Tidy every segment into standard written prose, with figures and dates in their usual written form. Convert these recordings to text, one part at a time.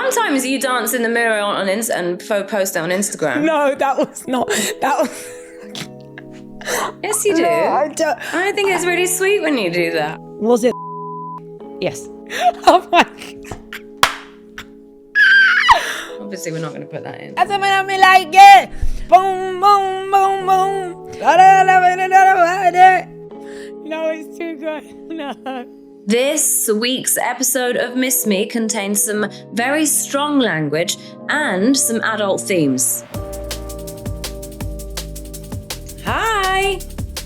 Sometimes you dance in the mirror and post it on Instagram. No, that was not. That was. Yes, you do. No, I don't. I think it's really sweet when you do that. Was it? Yes. Oh my God. Obviously, we're not going to put that in. That's what I mean, like it. Boom, boom, boom, boom. No, it's too good. No. This week's episode of Miss Me contains some very strong language and some adult themes. Hi!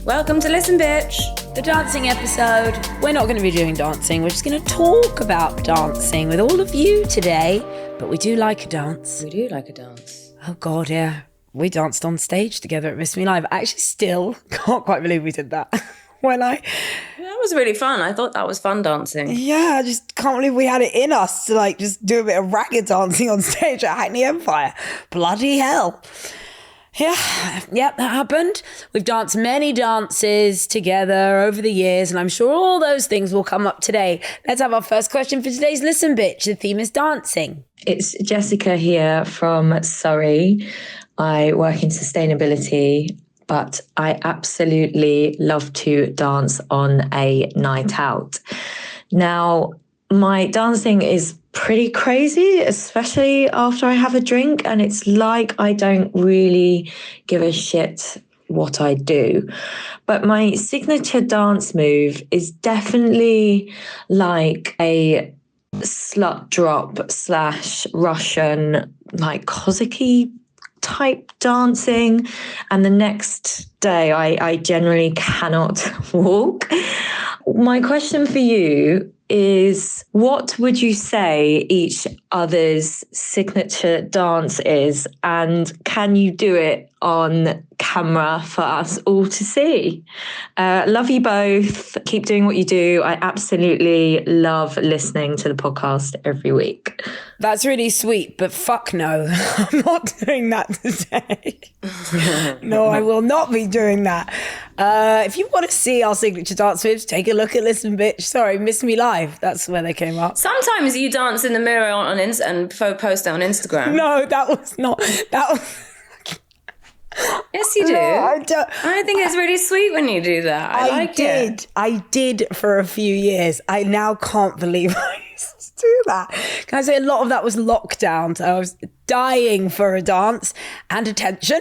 Welcome to Listen Bitch. The dancing episode. We're not going to be doing dancing. We're just going to talk about dancing with all of you today. But we do like a dance. We do like a dance. Oh God, yeah. We danced on stage together at Miss Me Live. I actually still can't quite believe we did that. That was really fun. I thought that was fun dancing. Yeah, I just can't believe we had it in us to just do a bit of ragged dancing on stage at Hackney Empire. Bloody hell. Yeah, that happened. We've danced many dances together over the years, and I'm sure all those things will come up today. Let's have our first question for today's Listen Bitch. The theme is dancing. It's Jessica here from Surrey. I work in sustainability, but I absolutely love to dance on a night out. Now, my dancing is pretty crazy, especially after I have a drink, and it's like I don't really give a shit what I do. But my signature dance move is definitely like a slut drop / Russian, like Kozaki type dancing, and the next day I generally cannot walk. My question for you is, what would you say each other's signature dance is, and can you do it on camera for us all to see? Love you both. Keep doing what you do. I absolutely love listening to the podcast every week. That's really sweet, but fuck no. I'm not doing that today. No, I will not be doing that. If you want to see our signature dance moves, take a look at Listen Bitch. Sorry, Miss Me Live. That's where they came up. Sometimes you dance in the mirror and post it on Instagram. No, that was not. That was. Yes, you do. No, I don't. I think it's really sweet when you do that. I did for a few years. I now can't believe I used to do that. Can I say a lot of that was lockdown? So I was dying for a dance and attention.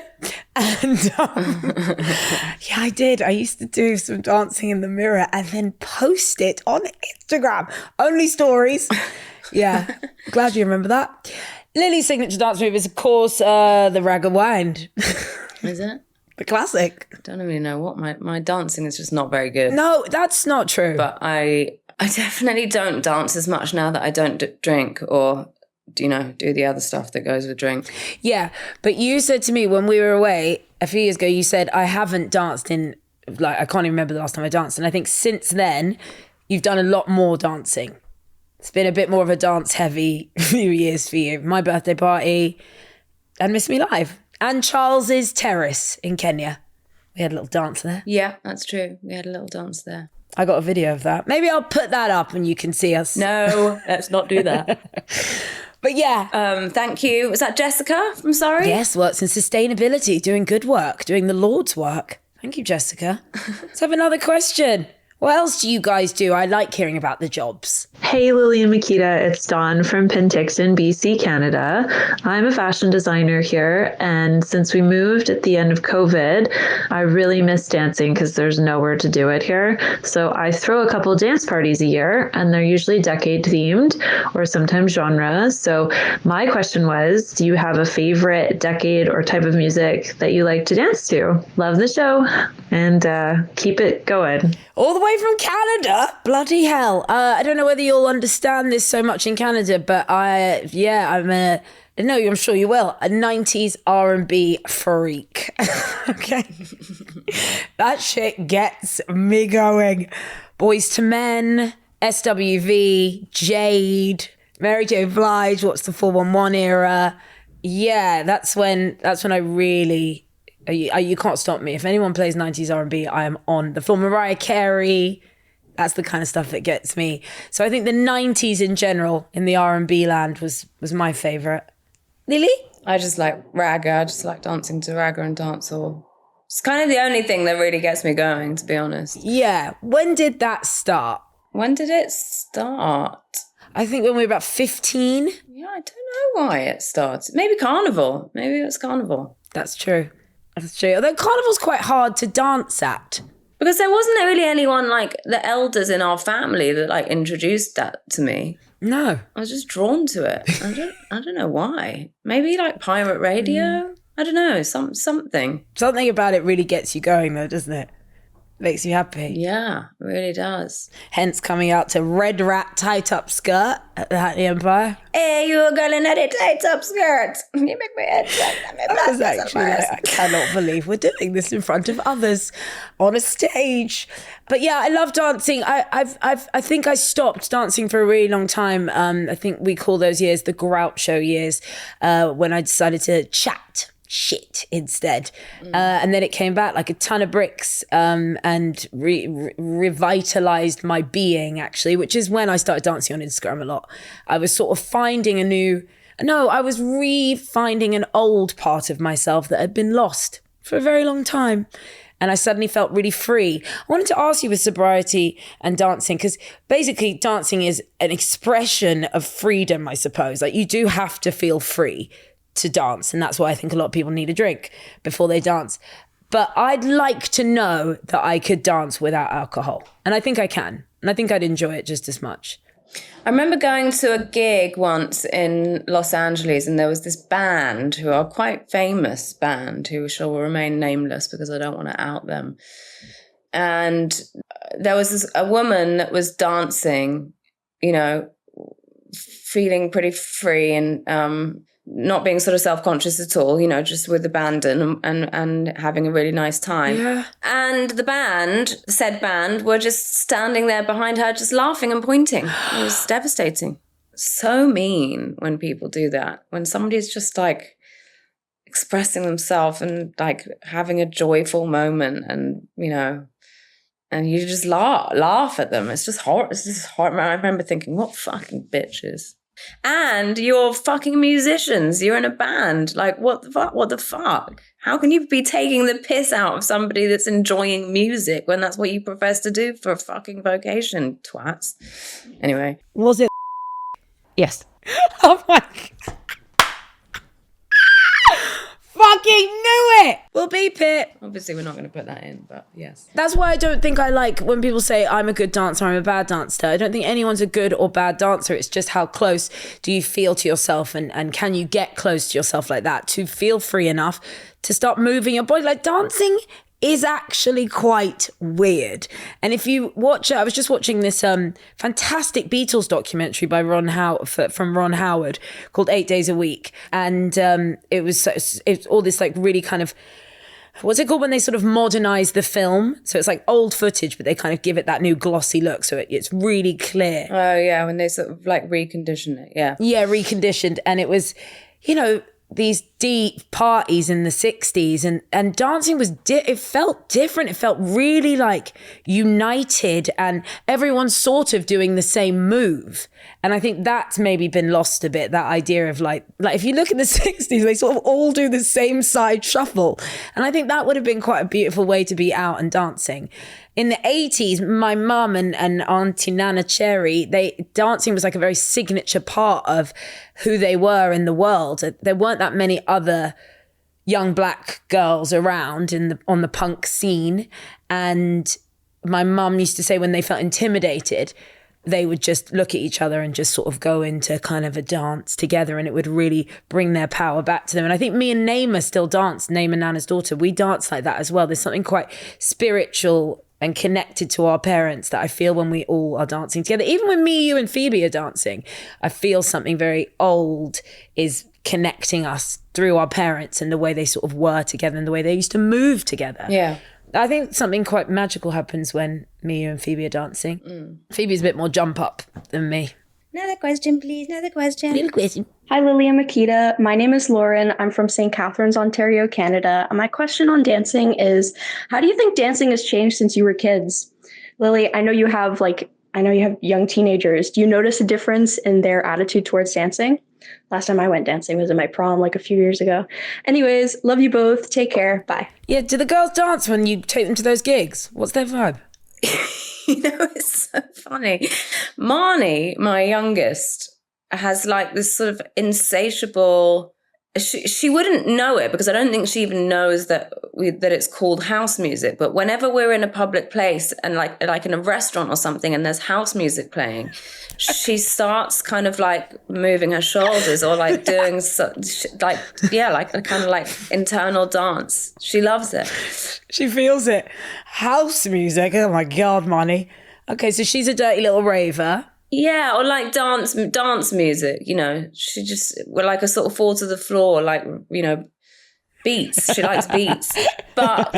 And yeah, I did. I used to do some dancing in the mirror and then post it on Instagram. Only stories. Yeah, glad you remember that. Lily's signature dance move is, of course, the rag and wind. Is it? The classic. I don't really know what my dancing is just not very good. No, that's not true. But I definitely don't dance as much now that I don't drink or, do the other stuff that goes with drink. Yeah, but you said to me when we were away a few years ago, you said, I haven't danced in, I can't even remember the last time I danced. And I think since then, you've done a lot more dancing. It's been a bit more of a dance-heavy few years for you. My birthday party and Miss Me Live. And Charles's Terrace in Kenya. We had a little dance there. Yeah, that's true. We had a little dance there. I got a video of that. Maybe I'll put that up and you can see us. No, let's not do that. But yeah. Thank you. Was that Jessica from Surrey? Yes, works in sustainability, doing good work, doing the Lord's work. Thank you, Jessica. Let's have another question. What else do you guys do? I like hearing about the jobs. Hey, Lily and Miquita, it's Dawn from Penticton, BC, Canada. I'm a fashion designer here, and since we moved at the end of COVID, I really miss dancing because there's nowhere to do it here. So I throw a couple dance parties a year, and they're usually decade themed or sometimes genre. So my question was, do you have a favorite decade or type of music that you like to dance to? Love the show, and keep it going. All the way from Canada? Bloody hell. I don't know whether you'll understand this so much in Canada, but I'm sure you will, a 90s R&B freak. Okay. That shit gets me going. Boys to Men, SWV, Jade, Mary J. Blige, what's the 411 era? Yeah, that's when I really... You can't stop me. If anyone plays 90s R&B, I am on the floor. Mariah Carey, That's the kind of stuff that gets me. So I think the 90s in general in the R&B land was my favourite. Lily? I just like ragga. I just like dancing to ragga and dancehall. It's kind of the only thing that really gets me going, to be honest. Yeah. When did that start? When did it start? I think when we were about 15. Yeah, I don't know why it started. Maybe carnival. Maybe it was carnival. That's true. That's true. Although carnival's quite hard to dance at. Because there wasn't really anyone like the elders in our family that like introduced that to me. No. I was just drawn to it. I don't know why. Maybe like pirate radio? I don't know. Something. Something about it really gets you going though, doesn't it? Makes you happy. Yeah, it really does. Hence coming out to Red Rat Tight Up Skirt at the Hackney Empire. Hey, you a girl in a tight up skirt. You make my head I was actually like, I cannot believe we're doing this in front of others on a stage. But yeah, I love dancing. I think I stopped dancing for a really long time. I think we call those years the Groucho years, when I decided to chat shit instead. And then it came back like a ton of bricks, and revitalized my being, actually, which is when I started dancing on Instagram a lot. I was sort of finding I was re-finding an old part of myself that had been lost for a very long time. And I suddenly felt really free. I wanted to ask you with sobriety and dancing, because basically dancing is an expression of freedom, I suppose. Like, you do have to feel free to dance, and that's why I think a lot of people need a drink before they dance. But I'd like to know that I could dance without alcohol, and I think I can, and I think I'd enjoy it just as much. I remember going to a gig once in Los Angeles, and there was this band who are quite famous band who shall remain nameless because I don't want to out them. And there was a woman that was dancing, you know, feeling pretty free and not being sort of self-conscious at all, you know, just with abandon and having a really nice time. Yeah. And the said band, were just standing there behind her, just laughing and pointing. It was devastating. So mean when people do that. When somebody's just like expressing themselves and like having a joyful moment, and, you know, and you just laugh at them. It's just horrible. It's just horrible. I remember thinking, what fucking bitches. And you're fucking musicians. You're in a band. Like, what the fuck? What the fuck? How can you be taking the piss out of somebody that's enjoying music when that's what you profess to do for a fucking vocation, twats? Anyway. Was it? Yes. Oh my God. Fucking knew it. We'll beep it. Obviously, we're not going to put that in, but yes. That's why I don't think I like when people say I'm a good dancer, I'm a bad dancer. I don't think anyone's a good or bad dancer. It's just how close do you feel to yourself, and can you get close to yourself like that to feel free enough to start moving your body. Like, dancing is actually quite weird. And if you watch, I was just watching this fantastic Beatles documentary by from Ron Howard called 8 Days a Week. And it's all this like really kind of, what's it called when they sort of modernize the film? So it's like old footage, but they kind of give it that new glossy look. So it's really clear. Oh yeah, when they sort of like recondition it. Yeah. Yeah, reconditioned. And it was, you know, these deep parties in the 60s, and dancing was it felt different. It felt really like united, and everyone's sort of doing the same move. And I think that's maybe been lost a bit, that idea of like if you look at the 60s, they sort of all do the same side shuffle. And I think that would have been quite a beautiful way to be out and dancing. In the 80s, my mum and Auntie Nana Cherry, dancing was like a very signature part of who they were in the world. There weren't that many other young black girls around on the punk scene. And my mum used to say when they felt intimidated, they would just look at each other and just sort of go into kind of a dance together, and it would really bring their power back to them. And I think me and Naima still dance, Naima Nana's daughter, we dance like that as well. There's something quite spiritual and connected to our parents that I feel when we all are dancing together. Even when me, you and Phoebe are dancing, I feel something very old is connecting us through our parents and the way they sort of were together and the way they used to move together. Yeah. I think something quite magical happens when me, you and Phoebe are dancing. Phoebe's a bit more jump up than me. Another question, please. Another question. Hi, Lily and Miquita. My name is Lauren. I'm from St. Catharines, Ontario, Canada. And my question on dancing is, how do you think dancing has changed since you were kids? Lily, I know you have young teenagers. Do you notice a difference in their attitude towards dancing? Last time I went dancing was at my prom like a few years ago. Anyways, love you both. Take care. Bye. Yeah, do the girls dance when you take them to those gigs? What's their vibe? It's so funny. Marnie, my youngest, has like this sort of insatiable... She wouldn't know it because I don't think she even knows that it's called house music. But whenever we're in a public place and like in a restaurant or something and there's house music playing, she starts kind of like moving her shoulders or like doing like a kind of like internal dance. She loves it. She feels it. House music. Oh my God, Marnie. Okay, so she's a dirty little raver. Yeah, or like dance music, you know. She just, we're like a sort of fall to the floor, like, you know, beats. She likes beats. But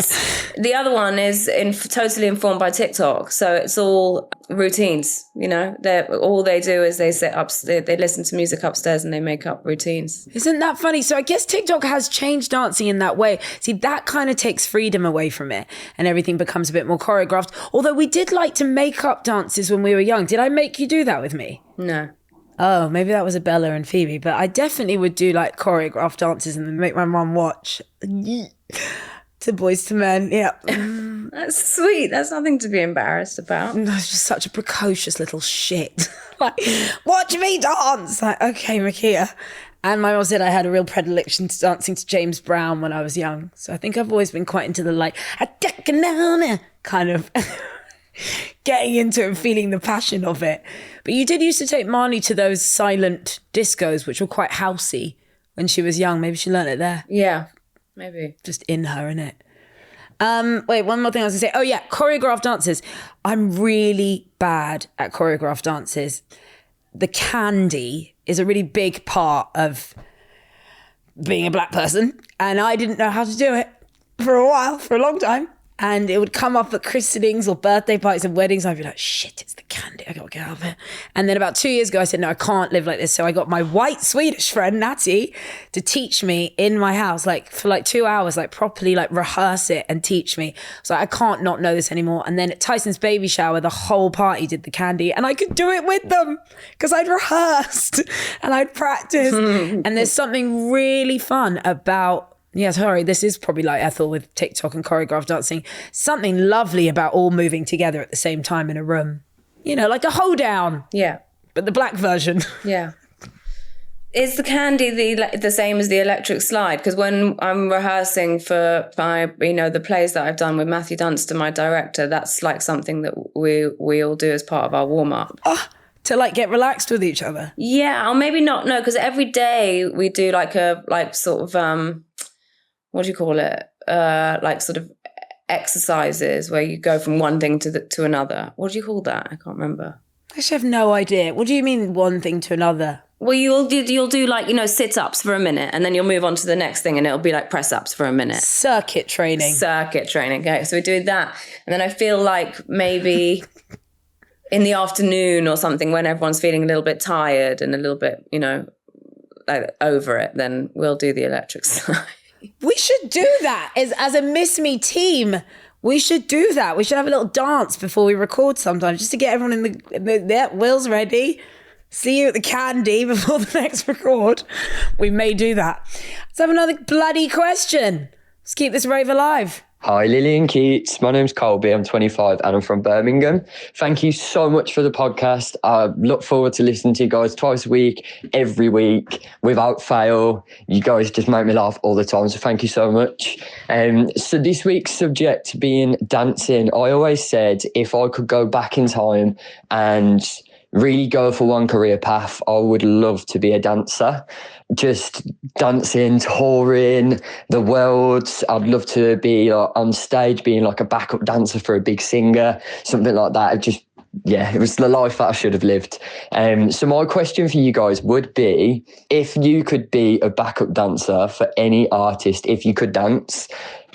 the other one is totally informed by TikTok. So it's all routines, you know. All they do is they sit up, they listen to music upstairs and they make up routines. Isn't that funny? So I guess TikTok has changed dancing in that way. See, that kind of takes freedom away from it and everything becomes a bit more choreographed. Although we did like to make up dances when we were young. Did I make you do that with me? No. Oh, maybe that was a Bella and Phoebe, but I definitely would do like choreographed dances and then make my mum watch. To Boys to Men, yeah. That's sweet. That's nothing to be embarrassed about. That's just such a precocious little shit. Like, watch me dance. Like, okay, Miquita. And my mum said I had a real predilection to dancing to James Brown when I was young. So I think I've always been quite into the like, kind of getting into it and feeling the passion of it. But you did used to take Marnie to those silent discos, which were quite housey when she was young. Maybe she learned it there. Yeah, maybe. Just in her, innit? Wait, one more thing I was going to say. Oh, yeah, choreographed dances. I'm really bad at choreographed dances. The candy is a really big part of being a black person. And I didn't know how to do it for a long time. And it would come up at christenings or birthday parties and weddings. I'd be like, shit, it's the candy. I got to get out of it. And then about 2 years ago, I said, no, I can't live like this. So I got my white Swedish friend, Natty, to teach me in my house, like for like 2 hours, like properly like rehearse it and teach me. So I can't not know this anymore. And then at Tyson's baby shower, the whole party did the candy and I could do it with them because I'd rehearsed and I'd practiced. And there's something really fun about, yeah, sorry, this is probably like Ethel with TikTok and choreographed dancing. Something lovely about all moving together at the same time in a room. You know, like a hoedown. Yeah. But the black version. Yeah. Is the candy the same as the electric slide? Because when I'm rehearsing for the plays that I've done with Matthew Dunster, my director, that's like something that we all do as part of our warm-up. Oh, to like get relaxed with each other. Yeah, or maybe not, no, because every day we do like sort of... what do you call it? Like sort of exercises where you go from one thing to another. What do you call that? I can't remember. I actually have no idea. What do you mean one thing to another? Well, you'll do like, you know, sit-ups for a minute and then you'll move on to the next thing and it'll be like press-ups for a minute. Circuit training. Okay, so we do that. And then I feel like maybe in the afternoon or something when everyone's feeling a little bit tired and a little bit, you know, like over it, then we'll do the electric slide. We should do that as a Miss Me team. We should do that. We should have a little dance before we record sometimes just to get everyone in the Will's ready. See you at the candy before the next record. We may do that. Let's have another bloody question. Let's keep this rave alive. Hi, Lily and Keats. My name's Colby. I'm 25 and I'm from Birmingham. Thank you so much for the podcast. I look forward to listening to you guys twice a week, every week, without fail. You guys just make me laugh all the time, so thank you so much. So this week's subject being dancing, I always said if I could go back in time and really go for one career path, I would love to be a dancer. Just dancing, touring the world. I'd love to be like, on stage, being like a backup dancer for a big singer, something like that. It was the life that I should have lived. So my question for you guys would be, if you could be a backup dancer for any artist, if you could dance,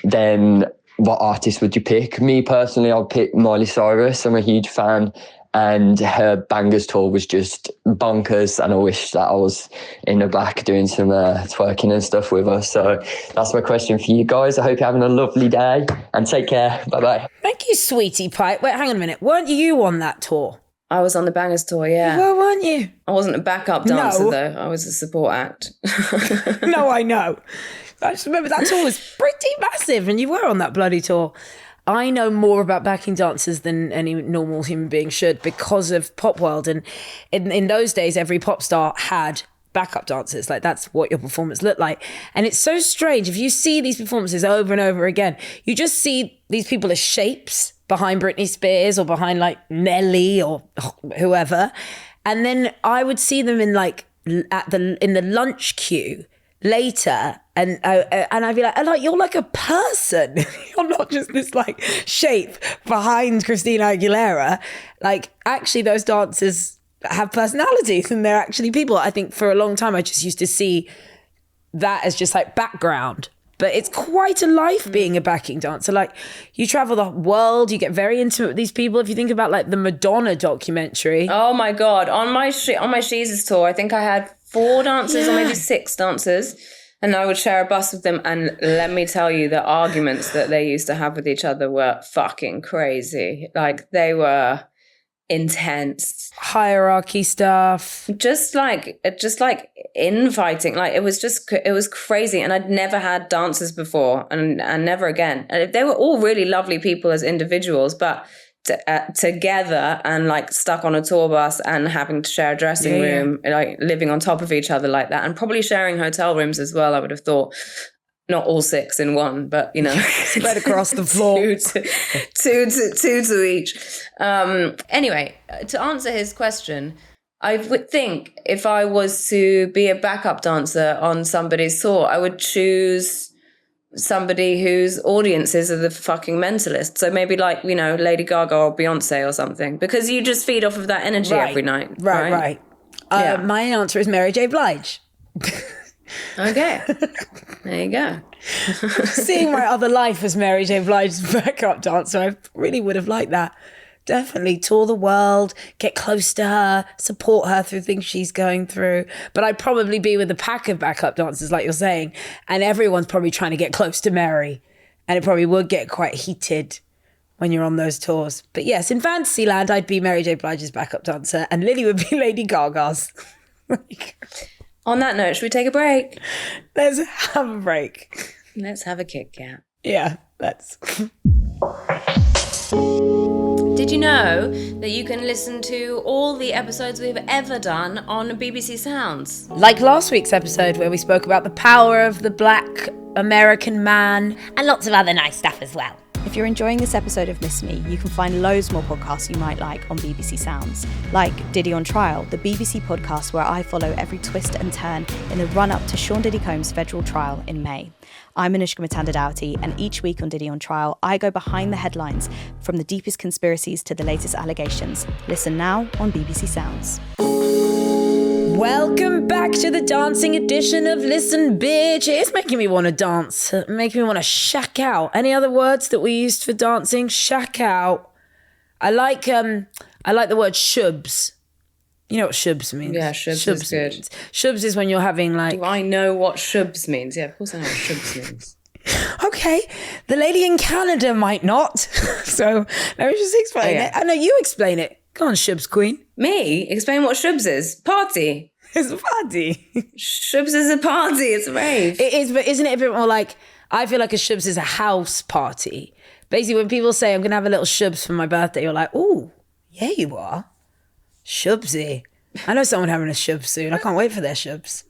then what artist would you pick? Me personally, I'd pick Miley Cyrus. I'm a huge fan. And her Bangers tour was just bonkers. And I wish that I was in the back doing some twerking and stuff with her. So that's my question for you guys. I hope you're having a lovely day and take care. Bye-bye. Thank Thank you, sweetie pie. Wait, hang on a minute. Weren't you on that tour? I was on the Bangers tour, yeah. Well, weren't you? I wasn't a backup dancer, No. though. I was a support act. No, I know. I just remember that tour was pretty massive and you were on that bloody tour. I know more about backing dancers than any normal human being should because of Pop World. And in those days, every pop star had backup dancers. Like, that's what your performance looked like. And it's so strange. If you see these performances over and over again, you just see these people as shapes behind Britney Spears or behind like Nelly or whoever. And then I would see them in like in the lunch queue later, and I'd be like, you're like a person. You're not just this like shape behind Christina Aguilera. Like, actually, those dancers have personalities and they're actually people. I think for a long time I just used to see that as just like background. But it's quite a life being a backing dancer. Like, you travel the world, you get very intimate with these people. If you think about like the Madonna documentary. Oh my God. On my She's tour, I think I had 4 dancers or maybe 6 dancers. And I would share a bus with them. And let me tell you, the arguments that they used to have with each other were fucking crazy. Like, they were intense. Hierarchy stuff. Just like infighting. Like, it was crazy. And I'd never had dancers before and never again. And they were all really lovely people as individuals, but together and like stuck on a tour bus and having to share a dressing room, like living on top of each other like that, and probably sharing hotel rooms as well, I would have thought. Not all 6 in one, but spread across the floor. two to each. Anyway, to answer his question, I would think if I was to be a backup dancer on somebody's tour, I would choose somebody whose audiences are the fucking mentalists. So maybe like, Lady Gaga or Beyonce or something, because you just feed off of that energy every night. Right. My answer is Mary J. Blige. Okay. There you go. Seeing my other life as Mary J. Blige's backup dancer, I really would have liked that. Definitely tour the world, get close to her, support her through things she's going through. But I'd probably be with a pack of backup dancers, like you're saying, and everyone's probably trying to get close to Mary. And it probably would get quite heated when you're on those tours. But yes, in Fantasyland, I'd be Mary J. Blige's backup dancer and Lily would be Lady Gaga's. On that note, should we take a break? Let's have a break. Let's have a Kit Kat. Yeah, let's. Did you know that you can listen to all the episodes we've ever done on BBC Sounds? Like last week's episode where we spoke about the power of the Black American man. And lots of other nice stuff as well. If you're enjoying this episode of Miss Me, you can find loads more podcasts you might like on BBC Sounds, like Diddy on Trial, the BBC podcast where I follow every twist and turn in the run-up to Sean Diddy Combs' federal trial in May. I'm Anushka Matanda-Doughty, and each week on Diddy on Trial, I go behind the headlines, from the deepest conspiracies to the latest allegations. Listen now on BBC Sounds. Welcome back to the dancing edition of Listen Bitch. It's making me want to dance, making me want to shack out. Any other words that we used for dancing? Shack out. I like the word shubs. You know what shubs means? Yeah, shubs is good. Means. Shubs is when you're having like... Do I know what shubs means? Yeah, of course I know what shubs means. Okay, the lady in Canada might not. So let me just explain it. I know, you explain it. Go on, shubs queen. Me? Explain what shubs is. Party. It's a party. Shubs is a party. It's a rave. It is, but isn't it a bit more like... I feel like a shubs is a house party. Basically, when people say, I'm going to have a little shubs for my birthday, you're like, ooh, yeah, you are. Shubsy. I know someone having a shub soon. I can't wait for their shubs.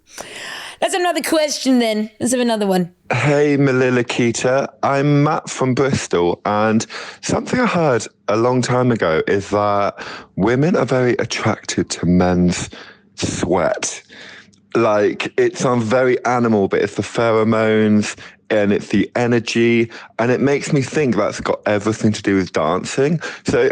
Let's have another question then. Let's have another one. Hey, Miley Cyrus. I'm Matt from Bristol, and something I heard a long time ago is that women are very attracted to men's sweat. Like, it sounds very animal, but it's the pheromones and it's the energy, and it makes me think that's got everything to do with dancing. So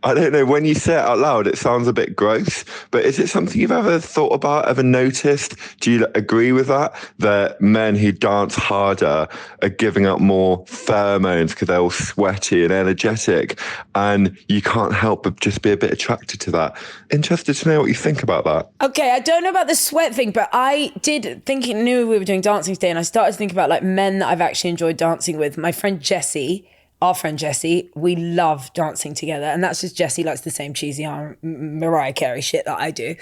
I don't know, when you say it out loud, it sounds a bit gross, but is it something you've ever thought about, ever noticed? Do you agree with that men who dance harder are giving out more pheromones because they're all sweaty and energetic, and you can't help but just be a bit attracted to that? Interested to know what you think about that. Okay, I don't know about the sweat thing, but I knew we were doing dancing today, and I started to think about like men that I've actually enjoyed dancing with. My friend Jessie our friend Jessie, we love dancing together. And that's just Jessie likes the same cheesy Mariah Carey shit that I do.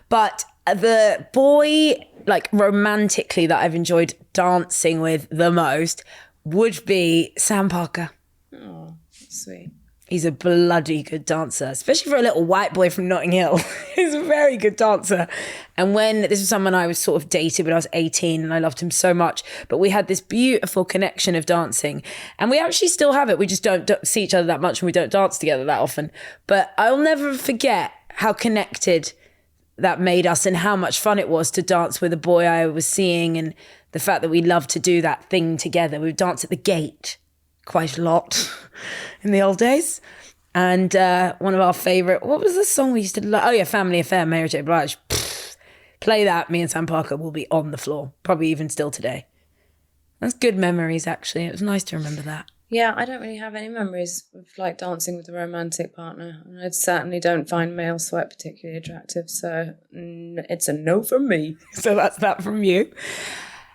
But the boy, like romantically, that I've enjoyed dancing with the most would be Sam Parker. Oh, sweet. He's a bloody good dancer, especially for a little white boy from Notting Hill. He's a very good dancer. And when this was someone I was sort of dated when I was 18 and I loved him so much, but we had this beautiful connection of dancing and we actually still have it. We just don't see each other that much and we don't dance together that often. But I'll never forget how connected that made us and how much fun it was to dance with a boy I was seeing and the fact that we loved to do that thing together. We would dance at the gate quite a lot in the old days. And one of our favourite, what was the song we used to love? Oh yeah, Family Affair, Mary J. Blige. Play that, me and Sam Parker will be on the floor, probably even still today. That's good memories, actually. It was nice to remember that. Yeah, I don't really have any memories of like dancing with a romantic partner. And I certainly don't find male sweat particularly attractive. So it's a no from me. So that's that from you.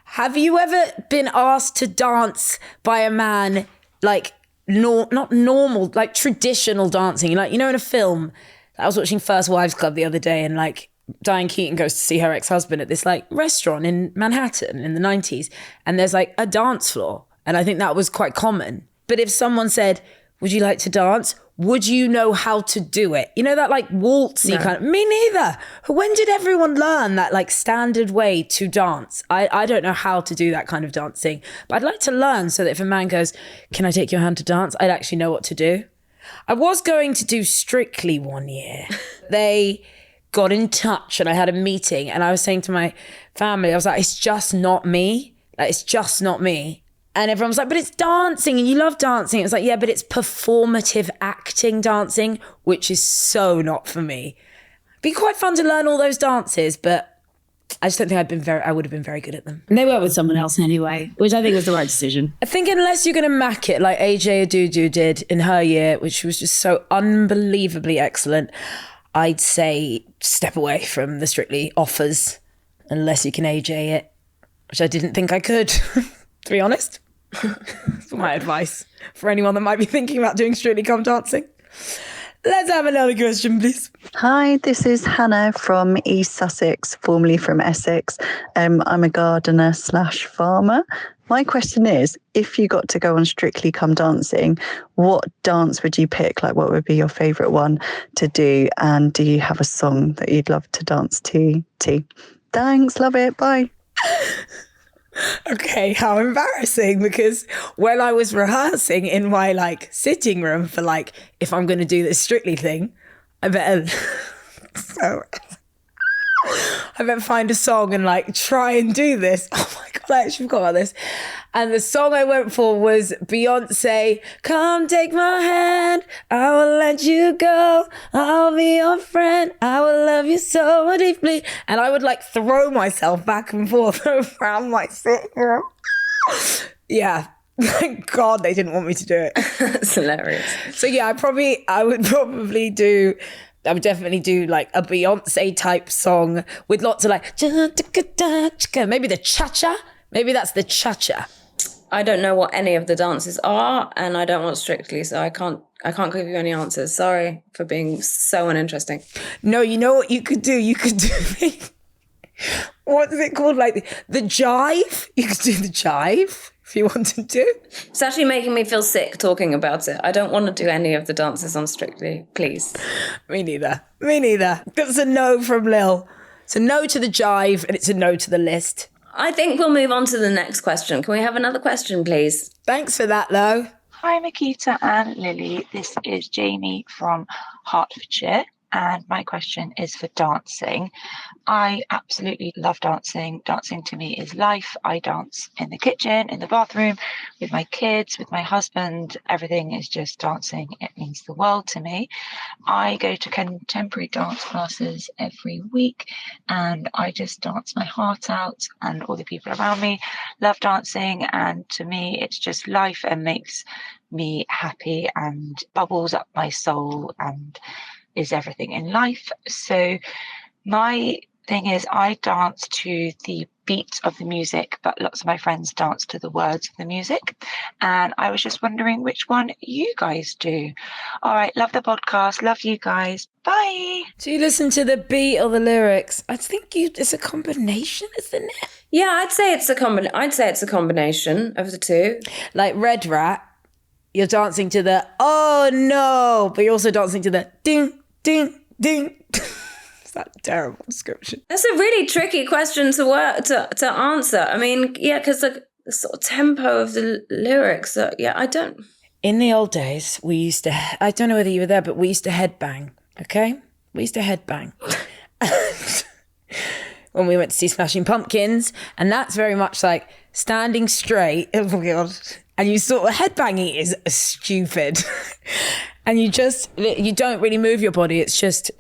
Have you ever been asked to dance by a man like not normal, like traditional dancing? Like, you know, in a film, I was watching First Wives Club the other day and like Diane Keaton goes to see her ex-husband at this like restaurant in Manhattan in the 90s and there's like a dance floor. And I think that was quite common. But if someone said, would you like to dance? Would you know how to do it? You know, that like waltzy kind of, me neither. When did everyone learn that like standard way to dance? I don't know how to do that kind of dancing, but I'd like to learn so that if a man goes, can I take your hand to dance? I'd actually know what to do. I was going to do Strictly one year. They got in touch and I had a meeting and I was saying to my family, I was like, it's just not me. Like, it's just not me. And everyone was like, but it's dancing and you love dancing. It was like, yeah, but it's performative acting dancing, which is so not for me. It'd be quite fun to learn all those dances, but I just don't think I would have been very good at them. And they worked with someone else anyway, which I think was the right decision. I think unless you're going to mack it like AJ Adudu did in her year, which was just so unbelievably excellent, I'd say step away from the Strictly offers unless you can AJ it, which I didn't think I could, to be honest. That's my advice for anyone that might be thinking about doing Strictly Come Dancing. Let's have another question, please. Hi, this is Hannah from East Sussex, formerly from Essex. I'm a gardener / farmer. My question is, if you got to go on Strictly Come Dancing, what dance would you pick? Like, what would be your favourite one to do? And do you have a song that you'd love to dance to? Thanks, love it, bye. Okay, how embarrassing, because when I was rehearsing in my like sitting room for like, if I'm going to do this Strictly thing, I better find a song and like try and do this. Oh my God, I actually forgot about this. And the song I went for was Beyonce, Come Take My Hand, I will let you go, I'll be your friend, I will love you so deeply. And I would like throw myself back and forth around my sitting room. Yeah, thank God they didn't want me to do it. That's hilarious. So yeah, I would definitely do like a Beyonce type song with lots of like, maybe the cha-cha. Maybe that's the cha-cha. I don't know what any of the dances are, and I don't want Strictly, so I can't give you any answers. Sorry for being so uninteresting. No, you know what you could do? You could do what is it called? Like the jive? You could do the jive if you wanted to. It's actually making me feel sick talking about it. I don't want to do any of the dances on Strictly, please. Me neither. That's a no from Lil. It's a no to the jive and it's a no to the list. I think we'll move on to the next question. Can we have another question, please? Thanks for that, though. Hi, Miquita and Lily. This is Jamie from Hertfordshire. And my question is for dancing. I absolutely love dancing. Dancing to me is life. I dance in the kitchen, in the bathroom, with my kids, with my husband. Everything is just dancing. It means the world to me. I go to contemporary dance classes every week and I just dance my heart out, and all the people around me love dancing. And to me, it's just life and makes me happy and bubbles up my soul and is everything in life. So my Thing is, I dance to the beat of the music, but lots of my friends dance to the words of the music. And I was just wondering which one you guys do. All right, love the podcast. Love you guys. Bye. Do you listen to the beat or the lyrics? I think it's a combination, isn't it? Yeah, I'd say it's a combination of the two. Like Red Rat, you're dancing to the oh no, but you're also dancing to the ding, ding, ding. Is that a terrible description? That's a really tricky question to answer. I mean, yeah, because the sort of tempo of the lyrics, I don't... In the old days, we used to, I don't know whether you were there, but we used to headbang, okay? We used to headbang. When we went to see Smashing Pumpkins, and that's very much like standing straight, oh my God, and you sort of headbanging is stupid. And you don't really move your body. It's just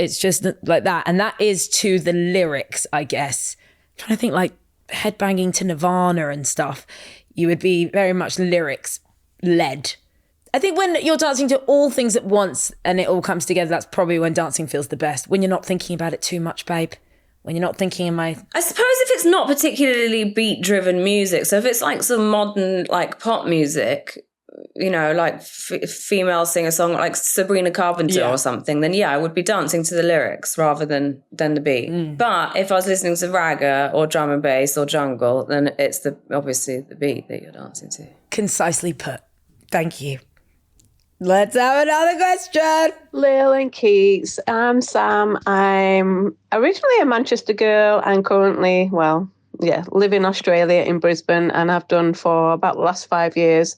like that. And that is to the lyrics, I guess. I'm trying to think like headbanging to Nirvana and stuff. You would be very much lyrics led. I think when you're dancing to all things at once and it all comes together, that's probably when dancing feels the best. When you're not thinking about it too much, babe. When you're not thinking I suppose if it's not particularly beat-driven music, so if it's like some modern like pop music, you know, like female singer-song like Sabrina Carpenter or something, then I would be dancing to the lyrics rather than the beat. But if I was listening to ragga or drum and bass or jungle, then it's obviously the beat that you're dancing to. Concisely put. Thank you. Let's have another question. Lil and Keats. I'm Sam. I'm originally a Manchester girl and currently, live in Australia in Brisbane, and I've done for about the last 5 years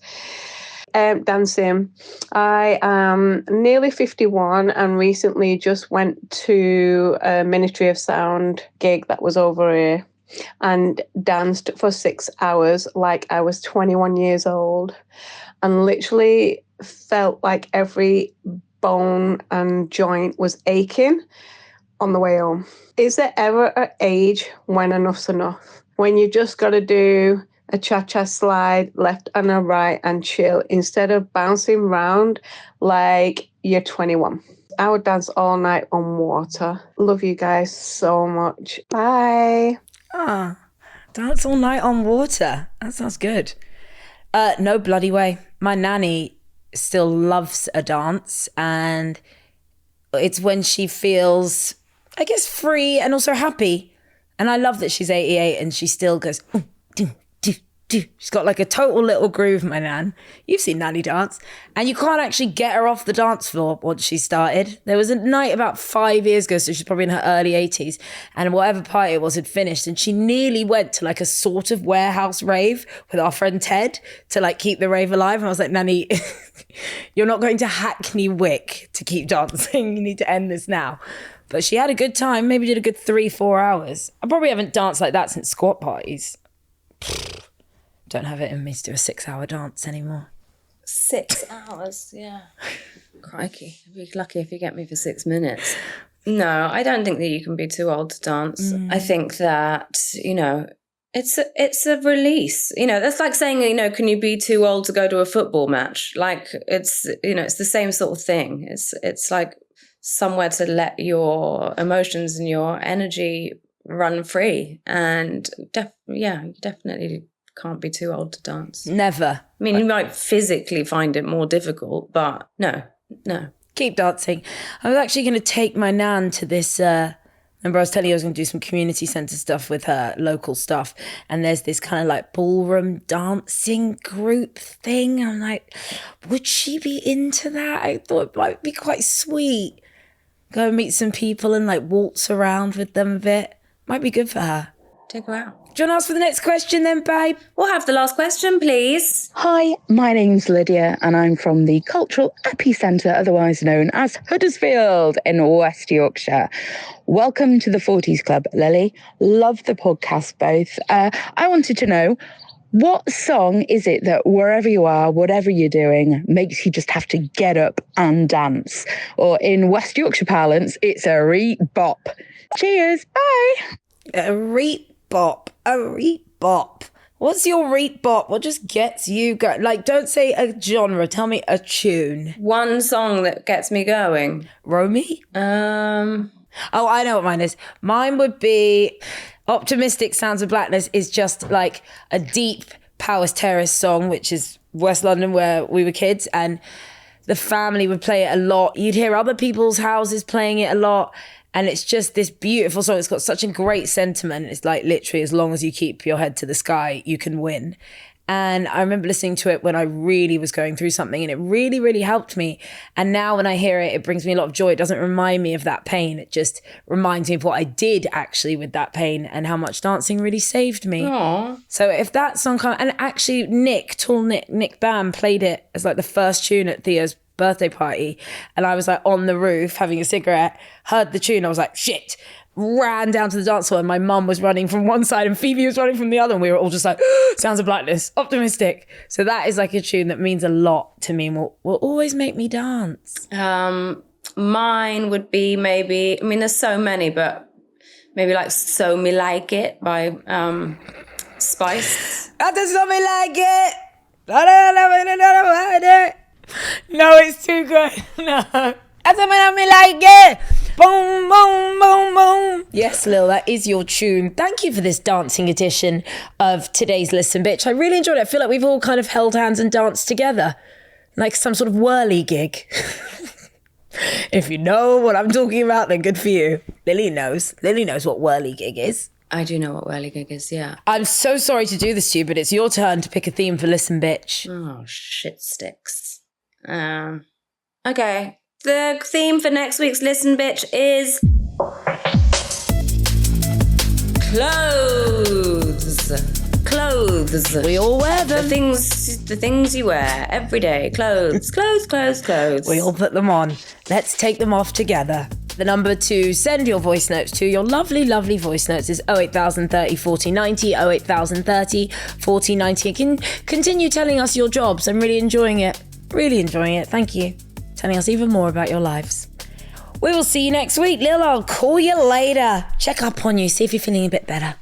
dancing. I am nearly 51 and recently just went to a Ministry of Sound gig that was over here and danced for 6 hours like I was 21 years old, and literally felt like every bone and joint was aching on the way home. Is there ever an age when enough's enough? When you just got to do a cha-cha slide left and a right and chill instead of bouncing around like you're 21. I would dance all night on water. Love you guys so much. Bye. Dance all night on water. That sounds good. No bloody way. My nanny still loves a dance, and it's when she feels, I guess, free and also happy. And I love that she's 88 and she still goes, do. She's got like a total little groove, my nan. You've seen Nanny dance. And you can't actually get her off the dance floor once she started. There was a night about 5 years ago, so she's probably in her early 80s, and whatever party it was had finished, and she nearly went to like a sort of warehouse rave with our friend Ted to like keep the rave alive. And I was like, Nanny, you're not going to Hackney Wick to keep dancing. You need to end this now. But she had a good time, maybe did a good 3-4 hours. I probably haven't danced like that since squat parties. Don't have it in me to do a 6-hour dance anymore. 6 hours, yeah. Crikey, I'd be lucky if you get me for 6 minutes. No, I don't think that you can be too old to dance. I think that, you know, it's a release. You know, that's like saying, you know, can you be too old to go to a football match? Like, it's, you know, it's the same sort of thing. It's like somewhere to let your emotions and your energy run free. And you definitely can't be too old to dance. Never. I mean, you might physically find it more difficult, but no. Keep dancing. I was actually going to take my nan to this, remember I was telling you I was going to do some community centre stuff with her, local stuff, and there's this kind of like ballroom dancing group thing. I'm like, would she be into that? I thought it might be quite sweet. Go and meet some people and like waltz around with them a bit. Might be good for her. Take her out. Do you want to ask for the next question then, babe? We'll have the last question, please. Hi, my name's Lydia and I'm from the cultural epicentre, otherwise known as Huddersfield in West Yorkshire. Welcome to the 40s Club, Lily. Love the podcast both. I wanted to know, what song is it that wherever you are, whatever you're doing, makes you just have to get up and dance? Or in West Yorkshire parlance, it's a reet bop. Cheers, bye. A reet bop. What's your reet bop? What just gets you going? Like, don't say a genre. Tell me a tune. One song that gets me going. Romy? Oh, I know what mine is. Mine would be Optimistic Sounds of Blackness is just like a deep Powers Terrace song, which is West London where we were kids, and the family would play it a lot. You'd hear other people's houses playing it a lot, and it's just this beautiful song. It's got such a great sentiment. It's like literally as long as you keep your head to the sky, you can win. And I remember listening to it when I really was going through something, and it really, really helped me. And now when I hear it, it brings me a lot of joy. It doesn't remind me of that pain. It just reminds me of what I did actually with that pain and how much dancing really saved me. Aww. So if that song comes, and actually Nick Bam played it as like the first tune at Thea's birthday party, and I was like on the roof having a cigarette, heard the tune, I was like, shit, ran down to the dance floor, and my mum was running from one side and Phoebe was running from the other, and we were all just like, Sounds of Blackness, Optimistic. So that is like a tune that means a lot to me and will always make me dance. Mine would be maybe, I mean, there's so many, but maybe like So Me Like It by Spice. I just So Me Like It. No, it's too good. No. I just Me Like It. Boom, boom, boom, boom. Yes, Lil, that is your tune. Thank you for this dancing edition of today's Listen Bitch. I really enjoyed it. I feel like we've all kind of held hands and danced together, like some sort of whirly gig. If you know what I'm talking about, then good for you. Lily knows. Lily knows what whirly gig is. I do know what whirly gig is, yeah. I'm so sorry to do this to you, but it's your turn to pick a theme for Listen Bitch. Oh, shit sticks. Okay. The theme for next week's Listen Bitch is clothes. We all wear them. The things you wear every day. Clothes. We all put them on. Let's take them off together. The number to send your voice notes to, your lovely, lovely voice notes, is 08030 4090, 08030 4090. You can continue telling us your jobs. I'm really enjoying it. Really enjoying it. Thank you. Telling us even more about your lives. We will see you next week. Lil, I'll call you later. Check up on you. See if you're feeling a bit better.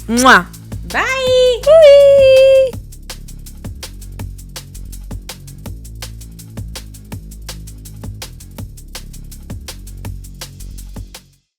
Mwah. Bye. Whee!